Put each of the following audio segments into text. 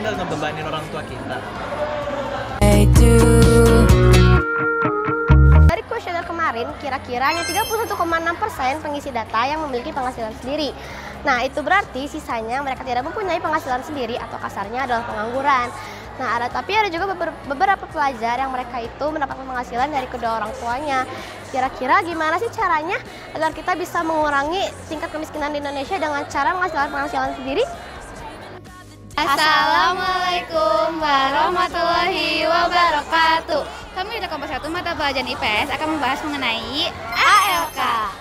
nggak ngebebanin orang tua kita. Dari kuesioner kemarin, kira-kira hanya 31,6% pengisi data yang memiliki penghasilan sendiri. Nah, itu berarti sisanya mereka tidak mempunyai penghasilan sendiri atau kasarnya adalah pengangguran. Nah, tapi ada juga beberapa pelajar yang mereka itu mendapatkan penghasilan dari kedua orang tuanya. Kira-kira gimana sih caranya agar kita bisa mengurangi tingkat kemiskinan di Indonesia dengan cara menghasilkan penghasilan sendiri? Assalamualaikum warahmatullahi wabarakatuh. Kami di kelompok 1 mata pelajaran IPS akan membahas mengenai ALK,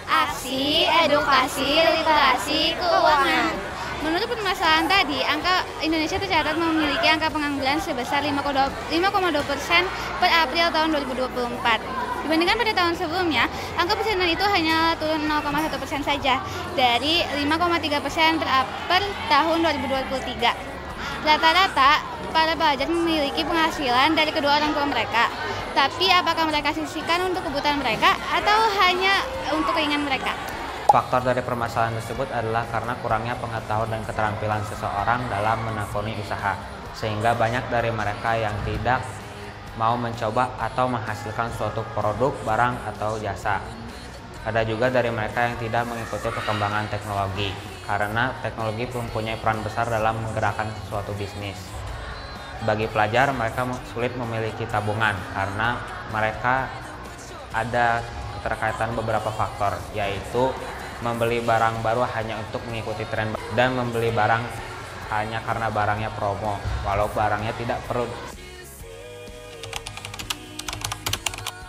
Aksi Edukasi Literasi Keuangan. Menurut permasalahan tadi, angka Indonesia tercatat memiliki angka pengangguran sebesar 5,2% per April tahun 2024. Dibandingkan pada tahun sebelumnya, angka persenan itu hanya turun 0,1% saja dari 5,3% per tahun 2023. Rata-rata para pelajar memiliki penghasilan dari kedua orang tua mereka. Tapi apakah mereka sisihkan untuk kebutuhan mereka atau hanya untuk keinginan mereka? Faktor dari permasalahan tersebut adalah karena kurangnya pengetahuan dan keterampilan seseorang dalam menekuni usaha, sehingga banyak dari mereka yang tidak mau mencoba atau menghasilkan suatu produk, barang, atau jasa. Ada juga dari mereka yang tidak mengikuti perkembangan teknologi, karena teknologi mempunyai peran besar dalam menggerakkan suatu bisnis. Bagi pelajar, mereka sulit memiliki tabungan karena mereka ada keterkaitan beberapa faktor, yaitu membeli barang baru hanya untuk mengikuti tren dan membeli barang hanya karena barangnya promo, walau barangnya tidak perlu.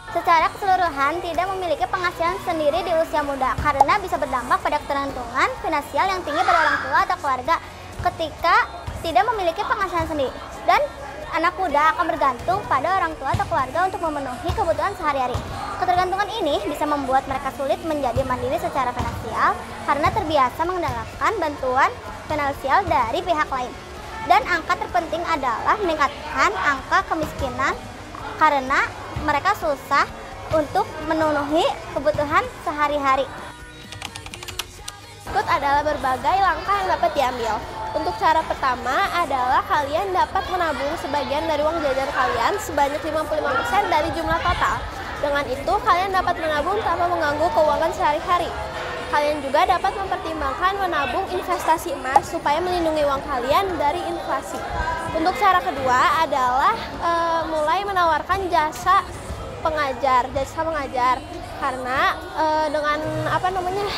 Secara keseluruhan tidak memiliki penghasilan sendiri di usia muda karena bisa berdampak pada ketergantungan finansial yang tinggi pada orang tua atau keluarga ketika tidak memiliki penghasilan sendiri, dan anak muda akan bergantung pada orang tua atau keluarga untuk memenuhi kebutuhan sehari-hari. Ketergantungan ini bisa membuat mereka sulit menjadi mandiri secara finansial karena terbiasa mengandalkan bantuan finansial dari pihak lain. Dan angka terpenting adalah meningkatkan angka kemiskinan karena mereka susah untuk memenuhi kebutuhan sehari-hari. Berikut adalah berbagai langkah yang dapat diambil. Untuk cara pertama adalah kalian dapat menabung sebagian dari uang jajan kalian sebanyak 55% dari jumlah total. Dengan itu, kalian dapat menabung tanpa mengganggu keuangan sehari-hari. Kalian juga dapat mempertimbangkan menabung investasi emas supaya melindungi uang kalian dari inflasi. Untuk cara kedua adalah mulai menawarkan jasa mengajar, karena dengan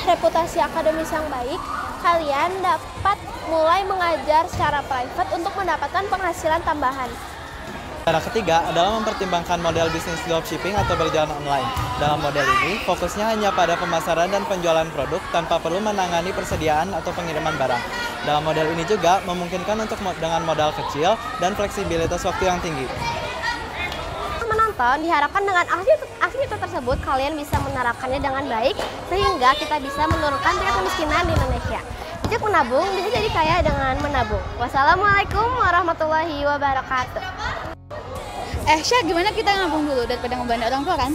reputasi akademis yang baik, kalian dapat mulai mengajar secara private untuk mendapatkan penghasilan tambahan. Cara ketiga adalah mempertimbangkan model bisnis dropshipping atau berjalan online. Dalam model ini, fokusnya hanya pada pemasaran dan penjualan produk tanpa perlu menangani persediaan atau pengiriman barang. Dalam model ini juga memungkinkan untuk dengan modal kecil dan fleksibilitas waktu yang tinggi. Menonton diharapkan dengan aksi tersebut kalian bisa menerapkannya dengan baik sehingga kita bisa menurunkan tingkat kemiskinan di Indonesia. Bijak menabung bisa jadi kaya dengan menabung. Wassalamualaikum warahmatullahi wabarakatuh. Syah, gimana kita nabung dulu daripada ngebantu orang tua kan?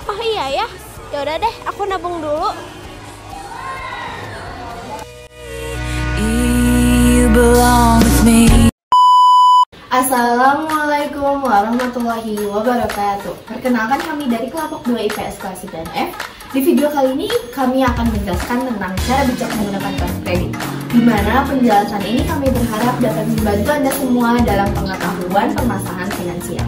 Oh iya ya, yaudah deh aku nabung dulu. Assalamualaikum warahmatullahi wabarakatuh. Perkenalkan, kami dari kelompok 2 IPS kelas 9F. Di video kali ini kami akan menjelaskan tentang cara bijak menggunakan kartu kredit. Di mana penjelasan ini kami berharap dapat membantu Anda semua dalam pengetahuan permasalahan finansial.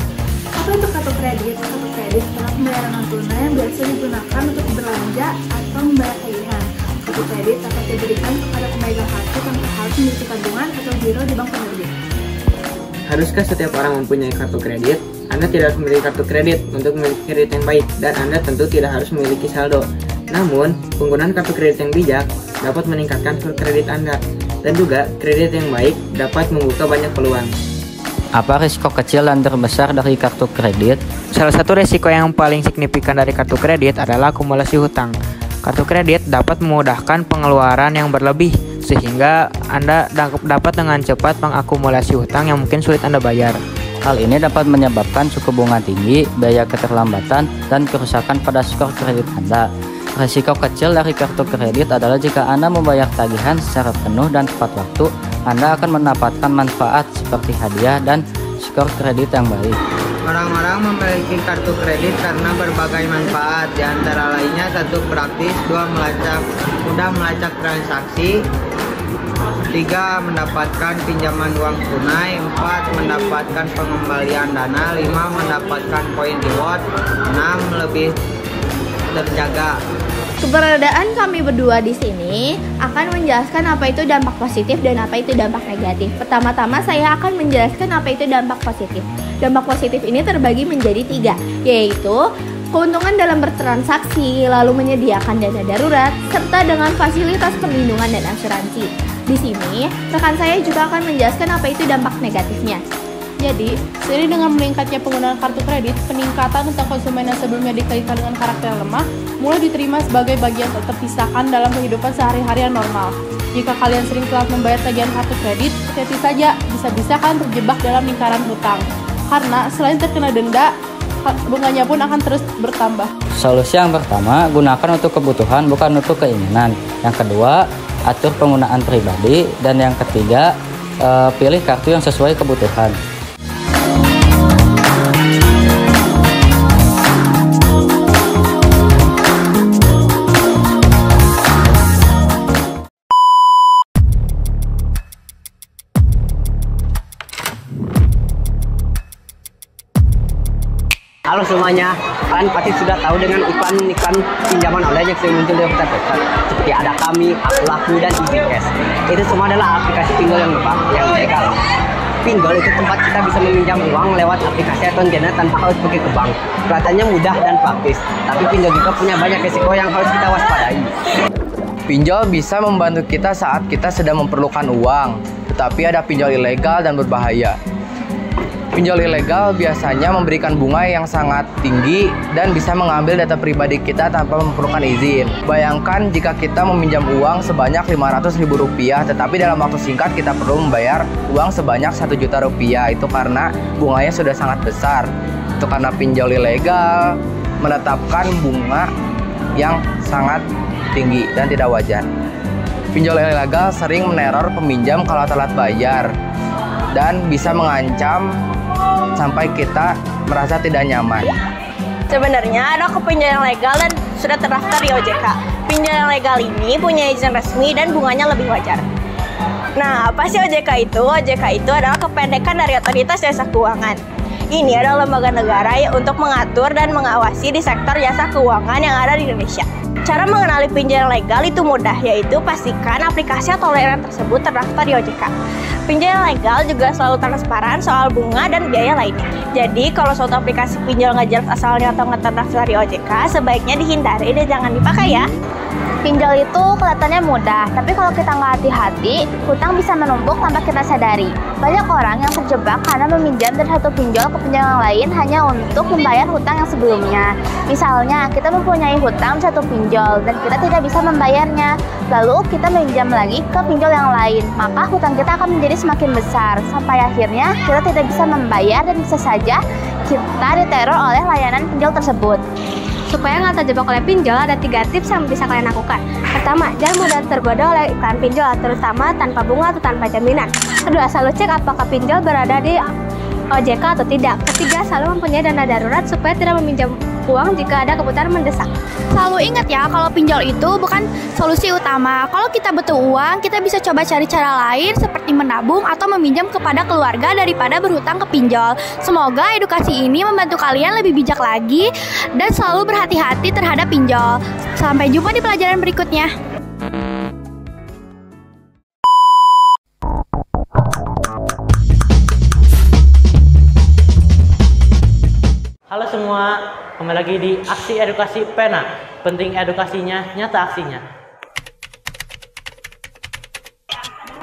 Apa itu kartu kredit? Kartu kredit adalah pembayaran non tunai yang biasa digunakan untuk belanja atau membayar tagihan. Kartu kredit dapat diberikan kepada pemegang kartu tanpa harus memiliki tabungan atau giro di bank penerbit. Haruskah setiap orang mempunyai kartu kredit? Anda tidak harus memiliki kartu kredit untuk memiliki kredit yang baik, dan Anda tentu tidak harus memiliki saldo. Namun, penggunaan kartu kredit yang bijak dapat meningkatkan skor kredit Anda, dan juga kredit yang baik dapat membuka banyak peluang. Apa risiko kecil dan terbesar dari kartu kredit? Salah satu risiko yang paling signifikan dari kartu kredit adalah akumulasi hutang. Kartu kredit dapat memudahkan pengeluaran yang berlebih, sehingga Anda dapat dengan cepat mengakumulasi hutang yang mungkin sulit Anda bayar. Hal ini dapat menyebabkan suku bunga tinggi, biaya keterlambatan, dan kerusakan pada skor kredit Anda. Risiko kecil dari kartu kredit adalah jika Anda membayar tagihan secara penuh dan tepat waktu, Anda akan mendapatkan manfaat seperti hadiah dan skor kredit yang baik. Orang-orang memiliki kartu kredit karena berbagai manfaat, di antara lainnya 1. Praktis, 2. Mudah melacak transaksi, 3. Mendapatkan pinjaman uang tunai, 4. Mendapatkan pengembalian dana, 5. Mendapatkan poin reward, 6. Lebih terjaga. Keberadaan kami berdua di sini akan menjelaskan apa itu dampak positif dan apa itu dampak negatif. Pertama-tama saya akan menjelaskan apa itu dampak positif. Dampak positif ini terbagi menjadi 3, yaitu keuntungan dalam bertransaksi, lalu menyediakan dana darurat, serta dengan fasilitas perlindungan dan asuransi. Di sini, rekan saya juga akan menjelaskan apa itu dampak negatifnya. Jadi, seiring dengan meningkatnya penggunaan kartu kredit, peningkatan tentang konsumen yang sebelumnya dikaitkan dengan karakter yang lemah mulai diterima sebagai bagian tak terpisahkan dalam kehidupan sehari-hari yang normal. Jika kalian sering telat membayar tagihan kartu kredit, hati-hati saja, bisa-bisa kalian terjebak dalam lingkaran hutang. Karena selain terkena denda, bunganya pun akan terus bertambah. Solusi yang pertama, gunakan untuk kebutuhan bukan untuk keinginan. Yang kedua, atur penggunaan pribadi. Dan yang ketiga, pilih kartu yang sesuai kebutuhan. Halo semuanya, kalian pasti sudah tahu dengan iklan pinjaman online yang sering muncul di website seperti Ada Kami, Aku Laku, dan EasyCash. Itu semua adalah aplikasi pinjol yang legal. Pinjol itu tempat kita bisa meminjam uang lewat aplikasi atau internet tanpa harus pergi ke bank. Kelihatannya mudah dan praktis, tapi pinjol juga punya banyak risiko yang harus kita waspadai. Pinjol bisa membantu kita saat kita sedang memerlukan uang, tetapi ada pinjol ilegal dan berbahaya. Pinjol ilegal biasanya memberikan bunga yang sangat tinggi dan bisa mengambil data pribadi kita tanpa memerlukan izin. Bayangkan jika kita meminjam uang sebanyak Rp500.000, tetapi dalam waktu singkat kita perlu membayar uang sebanyak Rp1 juta. Itu karena bunganya sudah sangat besar. Itu karena pinjol ilegal menetapkan bunga yang sangat tinggi dan tidak wajar. Pinjol ilegal sering meneror peminjam kalau telat bayar dan bisa mengancam sampai kita merasa tidak nyaman. Sebenarnya ada pinjol yang legal dan sudah terdaftar di OJK. Pinjol yang legal ini punya izin resmi dan bunganya lebih wajar. Nah, apa sih OJK itu? OJK itu adalah kependekan dari Otoritas Jasa Keuangan. Ini adalah lembaga negara untuk mengatur dan mengawasi di sektor jasa keuangan yang ada di Indonesia. Cara mengenali pinjol yang legal itu mudah, yaitu pastikan aplikasi atau layanan tersebut terdaftar di OJK. Pinjol yang legal juga selalu transparan soal bunga dan biaya lainnya. Jadi, kalau suatu aplikasi pinjol nggak jelas asalnya atau nggak terdaftar di OJK, sebaiknya dihindari dan jangan dipakai ya. Pinjol itu kelihatannya mudah, tapi kalau kita nggak hati-hati, hutang bisa menumpuk tanpa kita sadari. Banyak orang yang terjebak karena meminjam dari satu pinjol ke pinjol yang lain hanya untuk membayar hutang yang sebelumnya. Misalnya, kita mempunyai hutang satu pinjol dan kita tidak bisa membayarnya. Lalu kita meminjam lagi ke pinjol yang lain, maka hutang kita akan menjadi semakin besar. Sampai akhirnya kita tidak bisa membayar dan bisa saja kita diteror oleh layanan pinjol tersebut. Supaya nggak terjebak oleh pinjol, ada 3 tips yang bisa kalian lakukan. Pertama, jangan mudah tergoda oleh iklan pinjol, terutama tanpa bunga atau tanpa jaminan. Kedua, selalu cek apakah pinjol berada di OJK atau tidak. Ketiga, selalu mempunyai dana darurat supaya tidak meminjam uang jika ada kebutuhan mendesak. Selalu ingat ya, kalau pinjol itu bukan solusi utama. Kalau kita butuh uang, kita bisa coba cari cara lain seperti menabung atau meminjam kepada keluarga daripada berhutang ke pinjol. Semoga edukasi ini membantu kalian lebih bijak lagi dan selalu berhati-hati terhadap pinjol. Sampai jumpa di pelajaran berikutnya. Halo semua, kembali lagi di Aksi Edukasi Pena. Penting edukasinya, nyata aksinya.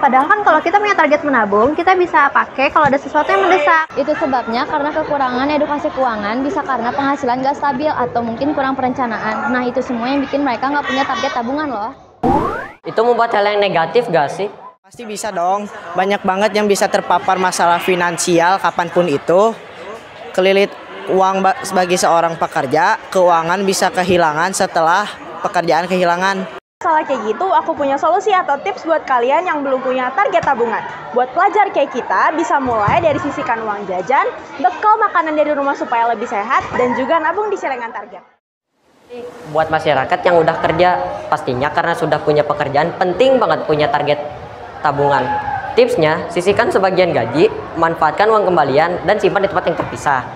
Padahal kan kalau kita punya target menabung, kita bisa pakai kalau ada sesuatu yang mendesak. Itu sebabnya karena kekurangan edukasi keuangan bisa karena penghasilan nggak stabil atau mungkin kurang perencanaan. Nah, itu semua yang bikin mereka nggak punya target tabungan loh. Itu membuat hal yang negatif gak sih? Pasti bisa dong. Banyak banget yang bisa terpapar masalah finansial kapanpun itu. Kelilit uang bagi seorang pekerja, keuangan bisa kehilangan setelah pekerjaan kehilangan. Masalah kayak gitu, aku punya solusi atau tips buat kalian yang belum punya target tabungan. Buat pelajar kayak kita, bisa mulai dari sisihkan uang jajan, bekal makanan dari rumah supaya lebih sehat, dan juga nabung di celengan target. Buat masyarakat yang udah kerja, pastinya karena sudah punya pekerjaan, penting banget punya target tabungan. Tipsnya, sisihkan sebagian gaji, manfaatkan uang kembalian, dan simpan di tempat yang terpisah.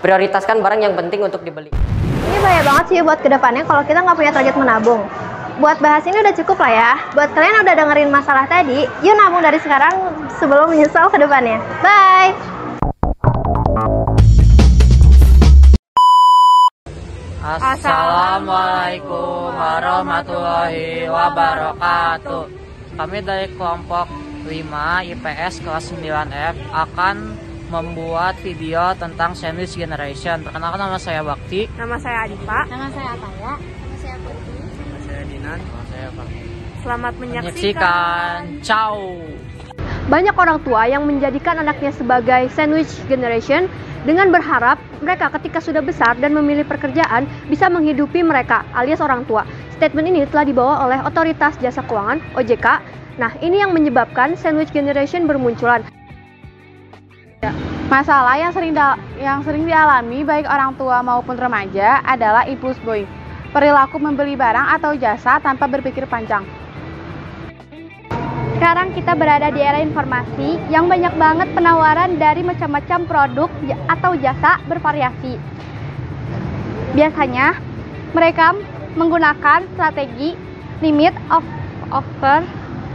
Prioritaskan barang yang penting untuk dibeli. Ini bahaya banget sih buat kedepannya kalau kita nggak punya target menabung. Buat bahas ini udah cukup lah ya. Buat kalian yang udah dengerin masalah tadi, yuk nabung dari sekarang sebelum menyesal ke depannya. Bye! Assalamualaikum warahmatullahi wabarakatuh. Kami dari kelompok 5 IPS kelas 9F akan membuat video tentang sandwich generation. Perkenalkan, nama saya Bakti. Nama saya Adipa. Nama saya Ataya. Nama saya Putri. Nama saya Dinan. Nama saya Bakti. Selamat menyaksikan. Ciao. Banyak orang tua yang menjadikan anaknya sebagai sandwich generation dengan berharap mereka ketika sudah besar dan memilih pekerjaan bisa menghidupi mereka alias orang tua. Statement ini telah dibawa oleh Otoritas Jasa Keuangan (OJK). Nah, ini yang menyebabkan sandwich generation bermunculan. Masalah yang sering dialami baik orang tua maupun remaja adalah impulse buying, perilaku membeli barang atau jasa tanpa berpikir panjang. Sekarang kita berada di era informasi yang banyak banget penawaran dari macam-macam produk atau jasa bervariasi. Biasanya mereka menggunakan strategi limit of offer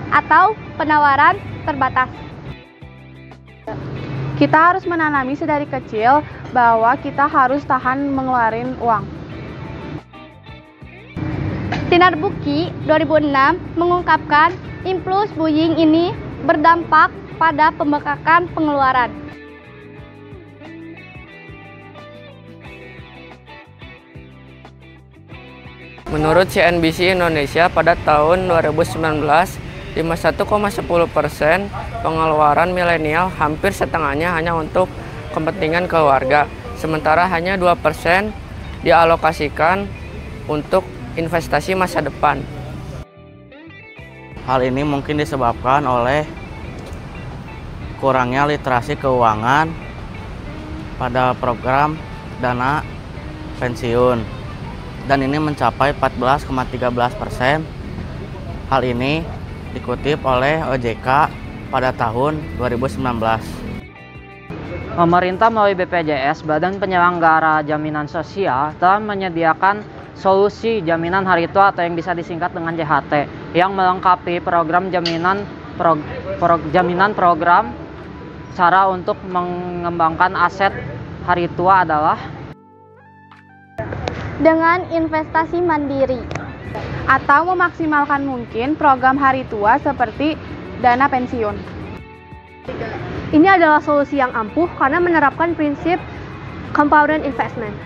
atau penawaran terbatas. Kita harus menanami sedari kecil bahwa kita harus tahan mengeluarkan uang. Sinar Buki 2006 mengungkapkan impulse buying ini berdampak pada pembengkakan pengeluaran. Menurut CNBC Indonesia pada tahun 2019, 51,10% pengeluaran milenial, hampir setengahnya hanya untuk kepentingan keluarga, sementara hanya 2% dialokasikan untuk investasi masa depan. Hal ini mungkin disebabkan oleh kurangnya literasi keuangan pada program dana pensiun, dan ini mencapai 14,13%. Hal ini dikutip oleh OJK pada tahun 2019. Pemerintah melalui BPJS, Badan Penyelenggara Jaminan Sosial, telah menyediakan solusi jaminan hari tua atau yang bisa disingkat dengan JHT, yang melengkapi program jaminan program. Cara untuk mengembangkan aset hari tua adalah dengan investasi mandiri atau memaksimalkan mungkin program hari tua seperti dana pensiun. Ini adalah solusi yang ampuh karena menerapkan prinsip compound investment.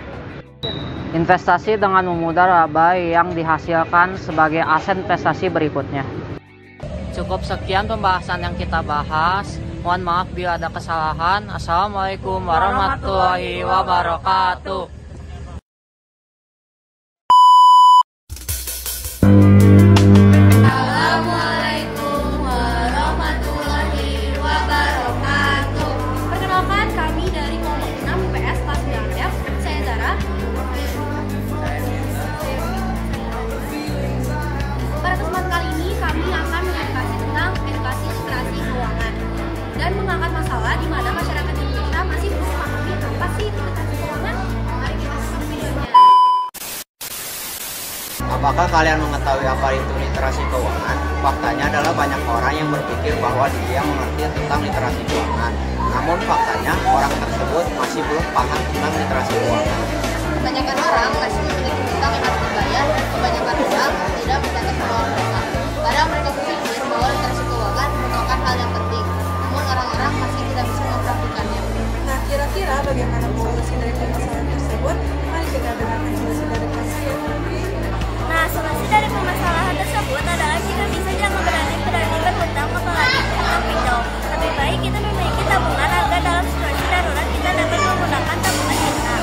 Investasi dengan memutar laba yang dihasilkan sebagai aset investasi berikutnya. Cukup sekian pembahasan yang kita bahas. Mohon maaf bila ada kesalahan. Assalamualaikum warahmatullahi wabarakatuh. Dan mengangkat masalah di mana masyarakat Indonesia masih belum memahami apa sih literasi keuangan. Mari kita simak videonya. Apakah kalian mengetahui apa itu literasi keuangan? Faktanya adalah banyak orang yang berpikir bahwa dia mengerti tentang literasi keuangan. Namun faktanya orang tersebut masih belum paham tentang literasi keuangan. Kebanyakan orang masih memiliki hutang yang harus dibayar. Kebanyakan orang tidak mencatat keuangan mereka. Padahal mereka berpikir bahwa literasi keuangan merupakan hal yang penting. Namun orang-orang masih tidak bisa mempraktikannya. Nah, kira-kira bagaimana solusi dari permasalahan tersebut? Mari kita dengarkan solusi dari pasien. Nah, solusi dari permasalahan tersebut adalah kita bisa jangan berani berhutang apalagi hutang pinjol. Lebih baik kita memiliki tabungan agar dalam situasi darurat kita dapat menggunakan tabungan kita.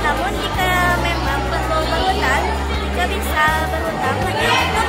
Namun jika memang perlu berhutang, kita bisa berhutang hanya untuk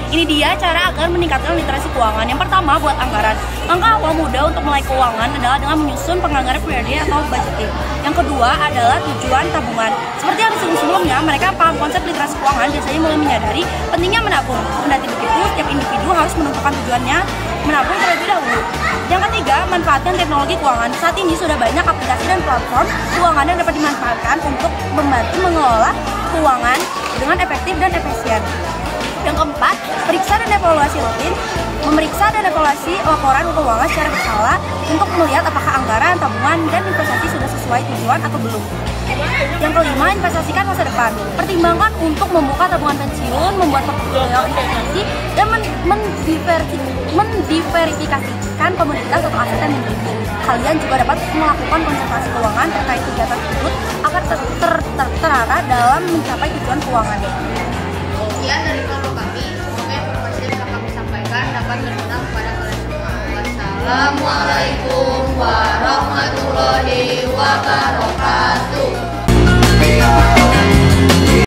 Ini dia cara agar meningkatkan literasi keuangan. Yang pertama, buat anggaran. Langkah awal mudah untuk mulai keuangan adalah dengan menyusun penganggaran periode atau budgeting. Yang kedua adalah tujuan tabungan. Seperti yang disebut sebelumnya, mereka paham konsep literasi keuangan biasanya mulai menyadari pentingnya menabung. Kendati begitu, setiap individu harus menentukan tujuannya menabung terlebih dahulu. Yang ketiga, manfaatkan teknologi keuangan. Saat ini sudah banyak aplikasi dan platform keuangan yang dapat dimanfaatkan untuk membantu mengelola keuangan dengan efektif dan efisien. Yang keempat, periksa dan evaluasi rutin. Memeriksa dan evaluasi laporan keuangan secara berkala untuk melihat apakah anggaran, tabungan, dan investasi sudah sesuai tujuan atau belum. Yang kelima, investasikan masa depan. Pertimbangkan untuk membuka tabungan pensiun, membuat portofolio investasi, dan mendiverifikasikan komoditas atau aset yang dimiliki. Kalian juga dapat melakukan konsultasi keuangan terkait kegiatan tersebut agar terarah dalam mencapai tujuan keuangan. Sekian dari kelompok kami, semoga informasi yang telah kami sampaikan dapat berguna kepada kalian semua. Wassalamualaikum warahmatullahi wabarakatuh.